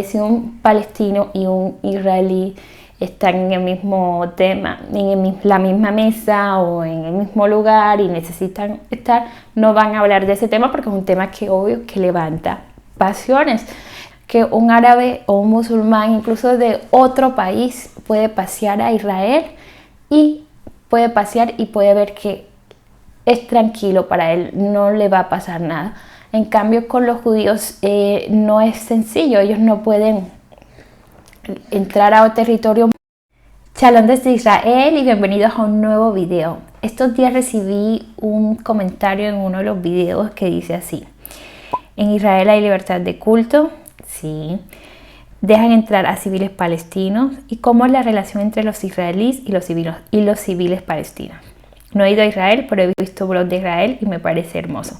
Si un palestino y un israelí están en el mismo tema, la misma mesa o en el mismo lugar y necesitan estar, no van a hablar de ese tema porque es un tema que obvio que levanta pasiones. Que un árabe o un musulmán, incluso de otro país, puede pasear a Israel y puede pasear y puede ver que es tranquilo para él, no le va a pasar nada. En cambio, con los judíos no es sencillo, ellos no pueden entrar a un territorio. Shalom desde Israel y bienvenidos a un nuevo video. Estos días recibí un comentario en uno de los videos que dice así: en Israel hay libertad de culto, sí. Dejan entrar a civiles palestinos. ¿Y cómo es la relación entre los israelíes y los civiles palestinos? No he ido a Israel, pero he visto blogs de Israel y me parece hermoso.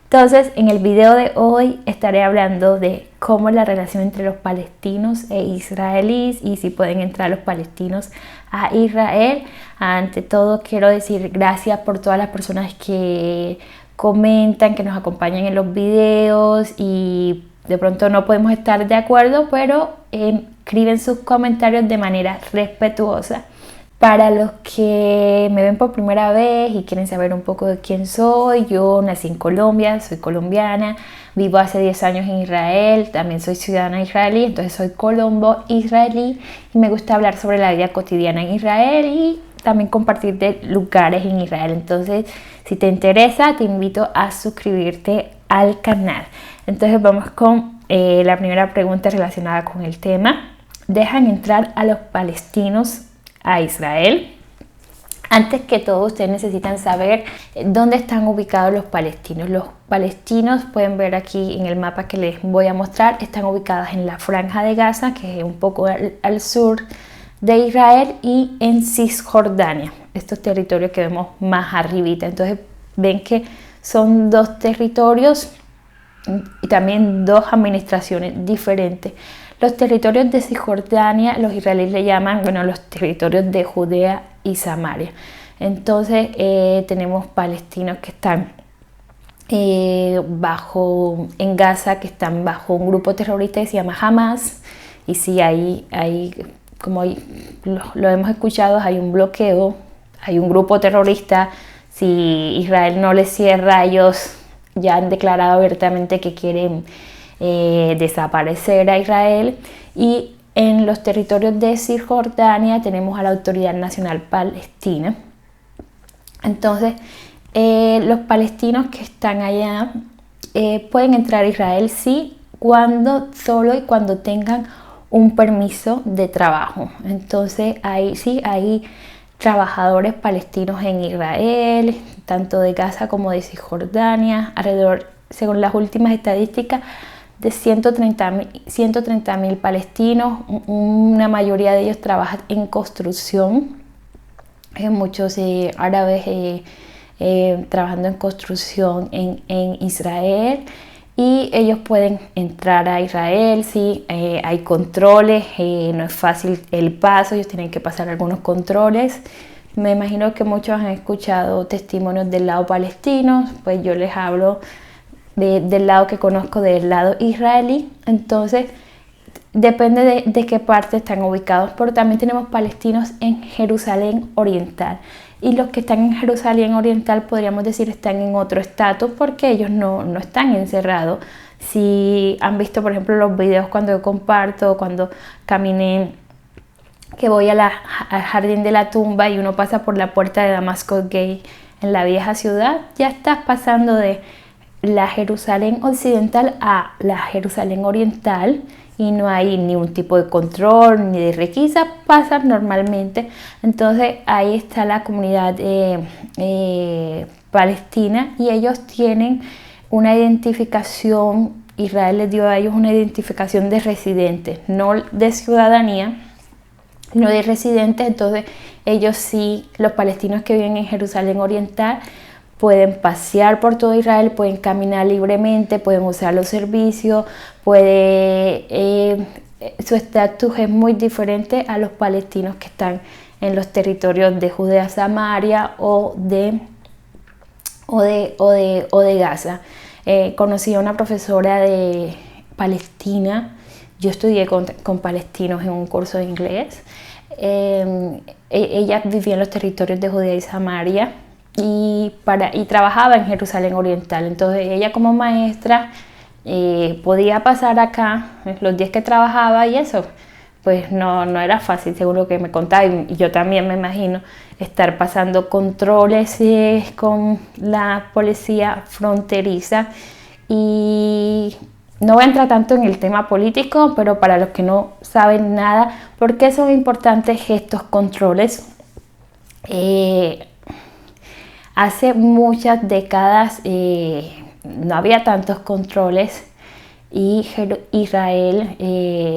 Entonces, en el video de hoy estaré hablando de cómo es la relación entre los palestinos e israelíes y si pueden entrar los palestinos a Israel. Ante todo, quiero decir gracias por todas las personas que comentan, que nos acompañan en los videos y de pronto no podemos estar de acuerdo, pero escriben sus comentarios de manera respetuosa. Para los que me ven por primera vez y quieren saber un poco de quién soy, yo nací en Colombia, soy colombiana, vivo hace 10 años en Israel, también soy ciudadana israelí, entonces soy colombo-israelí y me gusta hablar sobre la vida cotidiana en Israel y también compartir de lugares en Israel. Entonces, si te interesa, te invito a suscribirte al canal. Entonces vamos con la primera pregunta relacionada con el tema. ¿Dejan entrar a los palestinos a Israel? Antes que todo, ustedes necesitan saber dónde están ubicados los palestinos. Los palestinos, pueden ver aquí en el mapa que les voy a mostrar, están ubicados en la Franja de Gaza, que es un poco al sur de Israel, y en Cisjordania, estos territorios que vemos más arribita. Entonces ven que son dos territorios y también dos administraciones diferentes. Los territorios de Cisjordania, los israelíes le llaman, los territorios de Judea y Samaria. Entonces tenemos palestinos que están en Gaza, que están bajo un grupo terrorista que se llama Hamas. Y sí, como lo hemos escuchado, hay un bloqueo, hay un grupo terrorista. Si Israel no les cierra, ellos ya han declarado abiertamente que quieren desaparecer a Israel. Y en los territorios de Cisjordania tenemos a la Autoridad Nacional Palestina. Entonces los palestinos que están allá pueden entrar a Israel, sí, solo y cuando tengan un permiso de trabajo. Entonces hay trabajadores palestinos en Israel, tanto de Gaza como de Cisjordania, alrededor, según las últimas estadísticas, de 130.000 palestinos. Una mayoría de ellos trabajan en construcción, muchos árabes trabajando en construcción en Israel, y ellos pueden entrar a Israel. Sí, hay controles, no es fácil el paso, ellos tienen que pasar algunos controles. Me imagino que muchos han escuchado testimonios del lado palestino, pues yo les hablo del lado que conozco, del lado israelí. Entonces depende de qué parte están ubicados, pero también tenemos palestinos en Jerusalén Oriental, y los que están en Jerusalén Oriental podríamos decir están en otro estatus porque ellos no están encerrados. Si han visto, por ejemplo, los videos cuando yo comparto, cuando caminé, que voy al jardín de la tumba y uno pasa por la puerta de Damasco Gate en la vieja ciudad, ya estás pasando de la Jerusalén occidental a la Jerusalén oriental y no hay ni un tipo de control ni de requisa, pasas normalmente. Entonces ahí está la comunidad palestina, y ellos tienen una identificación. Israel les dio a ellos una identificación de residentes, no de ciudadanía, no de residentes. Entonces ellos sí, los palestinos que viven en Jerusalén oriental, pueden pasear por todo Israel, pueden caminar libremente, pueden usar los servicios, su estatus es muy diferente a los palestinos que están en los territorios de Judea, Samaria o de Gaza. Conocí a una profesora de Palestina. yo estudié con palestinos en un curso de inglés. Ella vivía en los territorios de Judea y Samaria y trabajaba en Jerusalén Oriental. Entonces ella como maestra podía pasar acá los días que trabajaba y eso, pues no era fácil, según lo que me contaba, y yo también me imagino estar pasando controles con la policía fronteriza. Y no voy a entrar tanto en el tema político, pero para los que no saben nada, ¿por qué son importantes estos controles? Hace muchas décadas no había tantos controles y Israel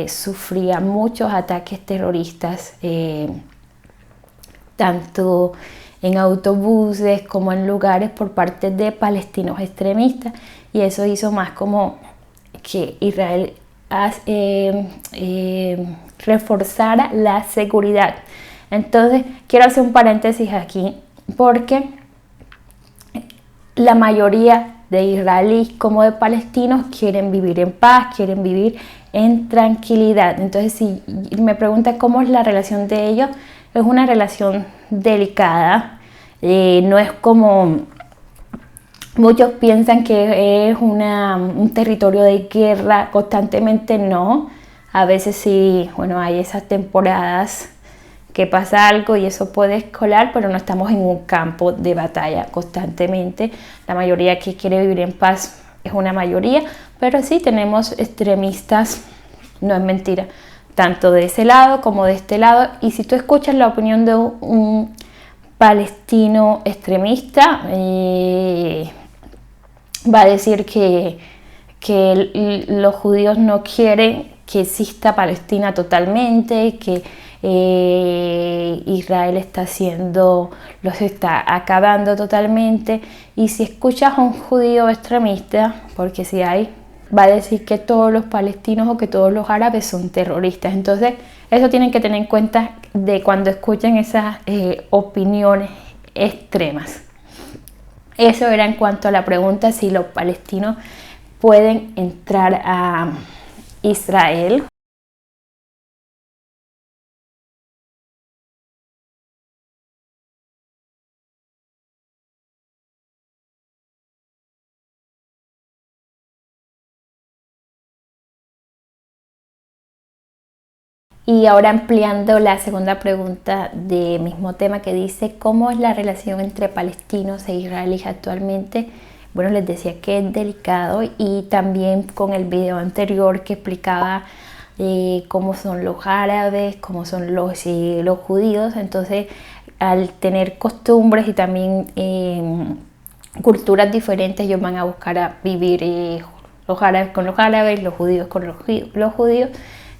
sufría muchos ataques terroristas, tanto en autobuses como en lugares por parte de palestinos extremistas, y eso hizo más como que Israel reforzara la seguridad. Entonces quiero hacer un paréntesis aquí porque la mayoría de israelíes como de palestinos quieren vivir en paz, quieren vivir en tranquilidad. Entonces si me preguntan cómo es la relación de ellos, es una relación delicada, no es como muchos piensan que es un territorio de guerra constantemente, no. A veces sí, bueno, hay esas temporadas que pasa algo y eso puede escalar, pero no estamos en un campo de batalla constantemente. La mayoría que quiere vivir en paz es una mayoría, pero sí tenemos extremistas, no es mentira, tanto de ese lado como de este lado. Y si tú escuchas la opinión de un palestino extremista, va a decir que los judíos no quieren que exista Palestina totalmente, que Israel los está acabando totalmente. Y si escuchas a un judío extremista, porque si hay, va a decir que todos los palestinos o que todos los árabes son terroristas. Entonces eso tienen que tener en cuenta de cuando escuchen esas opiniones extremas. Eso era en cuanto a la pregunta si los palestinos pueden entrar a Israel. Y ahora ampliando la segunda pregunta del mismo tema que dice ¿cómo es la relación entre palestinos e israelíes actualmente? Bueno, les decía que es delicado, y también con el video anterior que explicaba cómo son los árabes, cómo son los judíos. Entonces, al tener costumbres y también culturas diferentes, ellos van a buscar a vivir los árabes con los árabes, los judíos con los judíos.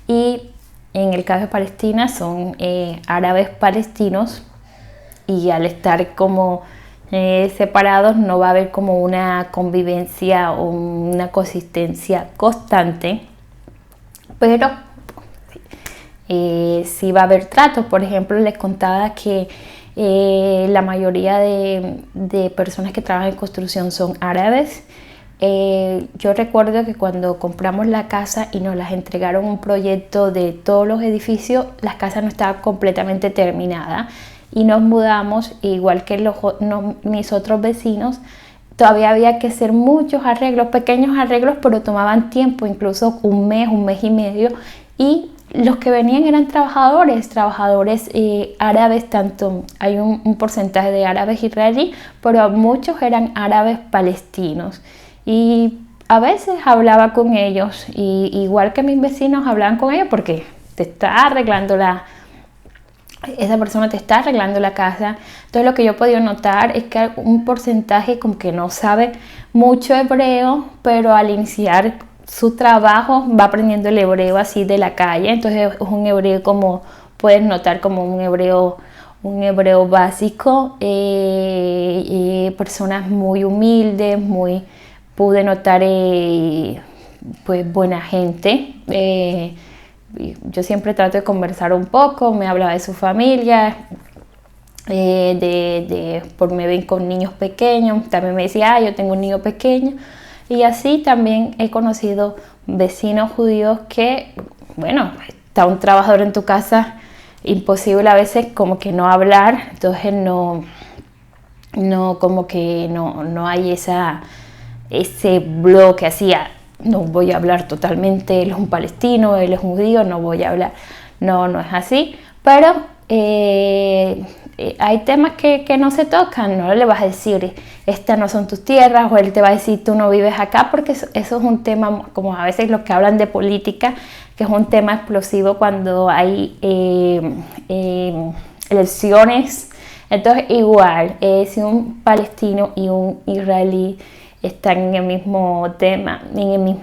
Y en el caso de Palestina son árabes palestinos, y al estar como separados no va a haber como una convivencia o una coexistencia constante, pero sí va a haber tratos. Por ejemplo, les contaba que la mayoría de personas que trabajan en construcción son árabes. Yo recuerdo que cuando compramos la casa y nos las entregaron un proyecto de todos los edificios, las casas no estaban completamente terminadas y nos mudamos, igual que mis otros vecinos. Todavía había que hacer muchos arreglos, pequeños arreglos, pero tomaban tiempo, incluso un mes y medio. Y los que venían eran trabajadores árabes, tanto hay un porcentaje de árabes israelíes, pero muchos eran árabes palestinos. Y a veces hablaba con ellos, y igual que mis vecinos hablaban con ellos, porque esa persona te está arreglando la casa. Entonces lo que yo he podido notar es que hay un porcentaje como que no sabe mucho hebreo, pero al iniciar su trabajo va aprendiendo el hebreo así de la calle. Entonces es un hebreo, como puedes notar, como un hebreo básico. Personas muy humildes, pude notar pues buena gente. Yo siempre trato de conversar un poco, me hablaba de su familia, por me ven con niños pequeños, también me decía, yo tengo un niño pequeño. Y así también he conocido vecinos judíos que bueno, está un trabajador en tu casa, imposible a veces como que no hablar, entonces no como que no hay ese bloque así, no voy a hablar totalmente, él es un palestino, él es un judío, no voy a hablar, no es así, pero hay temas que no se tocan, no le vas a decir, estas no son tus tierras, o él te va a decir, tú no vives acá, porque eso es un tema, como a veces los que hablan de política, que es un tema explosivo cuando hay elecciones. Entonces igual, si un palestino y un israelí están en el mismo tema,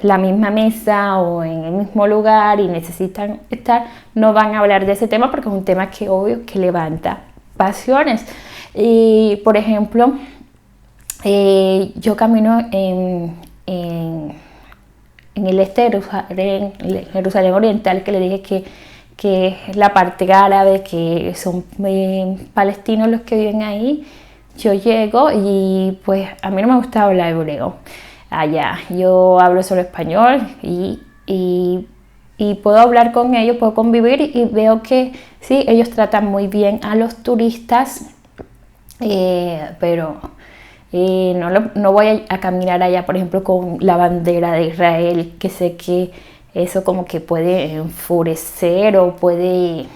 la misma mesa o en el mismo lugar y necesitan estar, no van a hablar de ese tema porque es un tema que obvio que levanta pasiones. Y por ejemplo, yo camino en el este de Jerusalén Oriental, que le dije que es la parte árabe, que son palestinos los que viven ahí. Yo llego y pues a mí no me gusta hablar hebreo allá, yo hablo solo español y puedo hablar con ellos, puedo convivir y veo que sí, ellos tratan muy bien a los turistas, pero no voy a caminar allá, por ejemplo, con la bandera de Israel, que sé que eso como que puede enfurecer o puede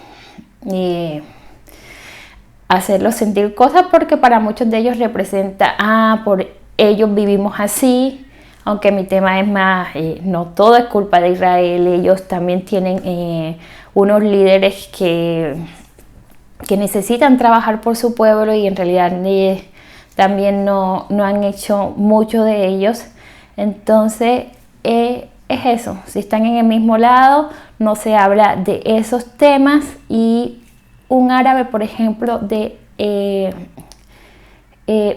hacerlos sentir cosas, porque para muchos de ellos representa, por ellos vivimos así, aunque mi tema es más, no todo es culpa de Israel, ellos también tienen unos líderes que necesitan trabajar por su pueblo y en realidad también no han hecho mucho de ellos. Entonces es eso, si están en el mismo lado no se habla de esos temas. Y un árabe, por ejemplo,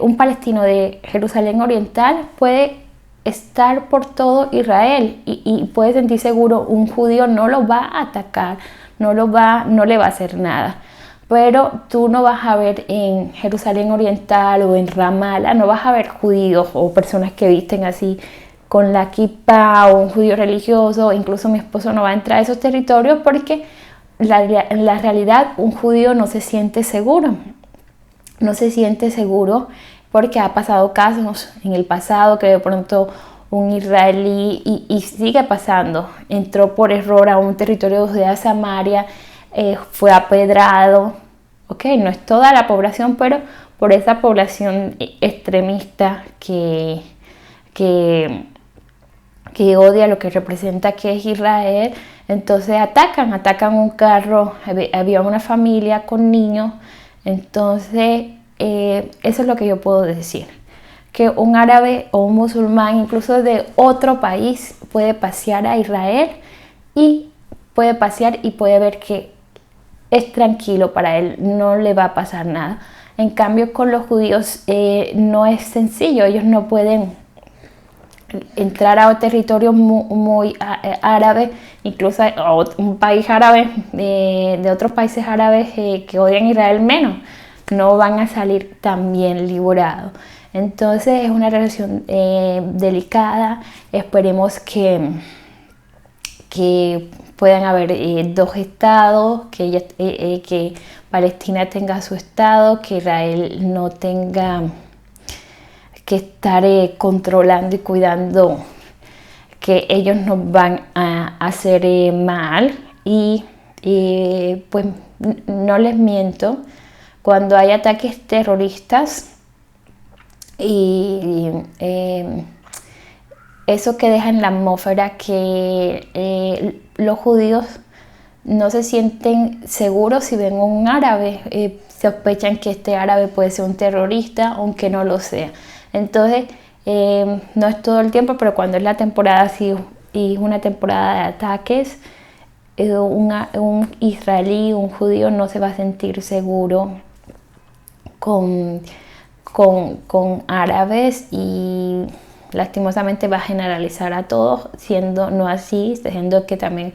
un palestino de Jerusalén Oriental puede estar por todo Israel y puede sentir seguro, un judío no lo va a atacar, no le va a hacer nada. Pero tú no vas a ver en Jerusalén Oriental o en Ramallah, no vas a ver judíos o personas que visten así con la kippah o un judío religioso. Incluso mi esposo no va a entrar a esos territorios porque en la realidad un judío no se siente seguro. No se siente seguro porque ha pasado casos en el pasado que de pronto un israelí, y sigue pasando, entró por error a un territorio de Samaria, fue apedrado, no es toda la población, pero por esa población extremista que odia lo que representa que es Israel. Entonces atacan un carro, había una familia con niños. Entonces eso es lo que yo puedo decir, que un árabe o un musulmán, incluso de otro país, puede pasear a Israel y puede ver que es tranquilo para él, no le va a pasar nada. En cambio con los judíos no es sencillo, ellos no pueden entrar a un territorio muy árabe, incluso a un país árabe, de otros países árabes que odian a Israel menos, no van a salir tan bien liberados. Entonces es una relación delicada. Esperemos que puedan haber dos estados, que Palestina tenga su estado, que Israel no tenga que estar controlando y cuidando que ellos nos van a hacer mal. Y pues no les miento, cuando hay ataques terroristas y eso que deja en la atmósfera que los judíos no se sienten seguros si ven a un árabe, sospechan que este árabe puede ser un terrorista aunque no lo sea. Entonces no es todo el tiempo, pero cuando es la temporada así y es una temporada de ataques, un israelí, un judío no se va a sentir seguro con árabes, y lastimosamente va a generalizar a todos, siendo no así, siendo que también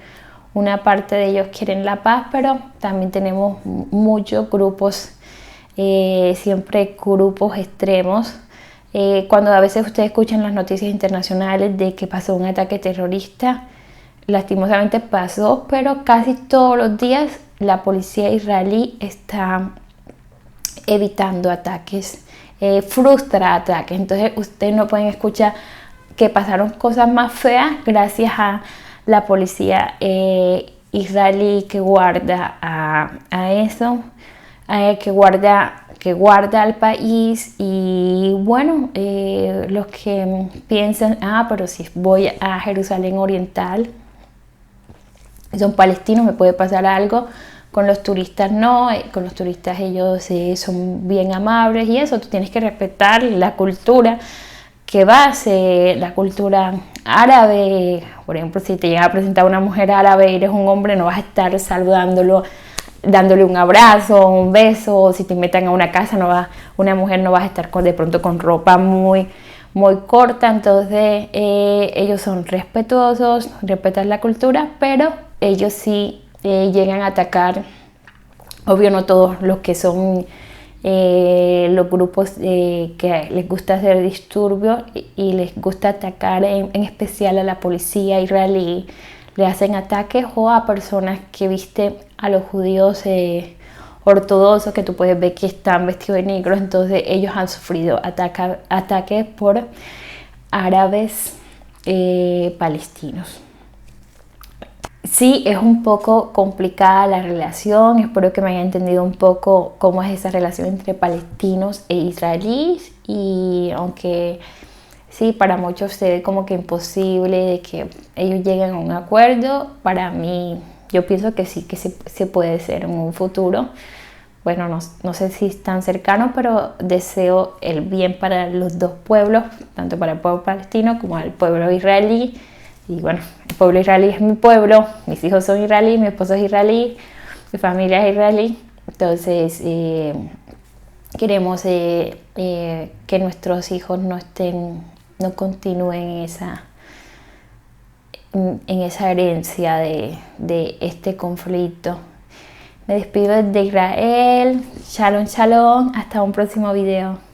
una parte de ellos quieren la paz, pero también tenemos muchos grupos, siempre grupos extremos. Cuando a veces ustedes escuchan las noticias internacionales de que pasó un ataque terrorista, lastimosamente pasó, pero casi todos los días la policía israelí está evitando ataques, frustra ataques. Entonces ustedes no pueden escuchar que pasaron cosas más feas gracias a la policía israelí que guarda a eso, que guarda al país. Y bueno, los que piensan, pero si voy a Jerusalén Oriental, son palestinos, me puede pasar algo. Con los turistas no, con los turistas ellos son bien amables y eso, tú tienes que respetar la cultura que vas, la cultura árabe. Por ejemplo, si te llega a presentar una mujer árabe y eres un hombre, no vas a estar saludándolo, dándole un abrazo, un beso. O si te invitan a una casa, una mujer no vas a estar de pronto con ropa muy corta. Entonces ellos son respetuosos, respetan la cultura, pero ellos sí llegan a atacar. Obvio, no todos los que son los grupos que les gusta hacer disturbios y les gusta atacar en especial a la policía israelí, le hacen ataques, o a personas que visten a los judíos ortodoxos, que tú puedes ver que están vestidos de negro. Entonces ellos han sufrido ataques por árabes palestinos. Sí, es un poco complicada la relación, espero que me hayan entendido un poco cómo es esa relación entre palestinos e israelíes, y aunque sí, para muchos se ve como que imposible de que ellos lleguen a un acuerdo, para mí yo pienso que sí, que se puede hacer en un futuro. Bueno, no sé si es tan cercano, pero deseo el bien para los dos pueblos, tanto para el pueblo palestino como al pueblo israelí. Y bueno, el pueblo israelí es mi pueblo, mis hijos son israelíes, mi esposo es israelí, mi familia es israelí. Entonces queremos que nuestros hijos no continúen en esa herencia de este conflicto. Me despido de Israel. Shalom, shalom. Hasta un próximo video.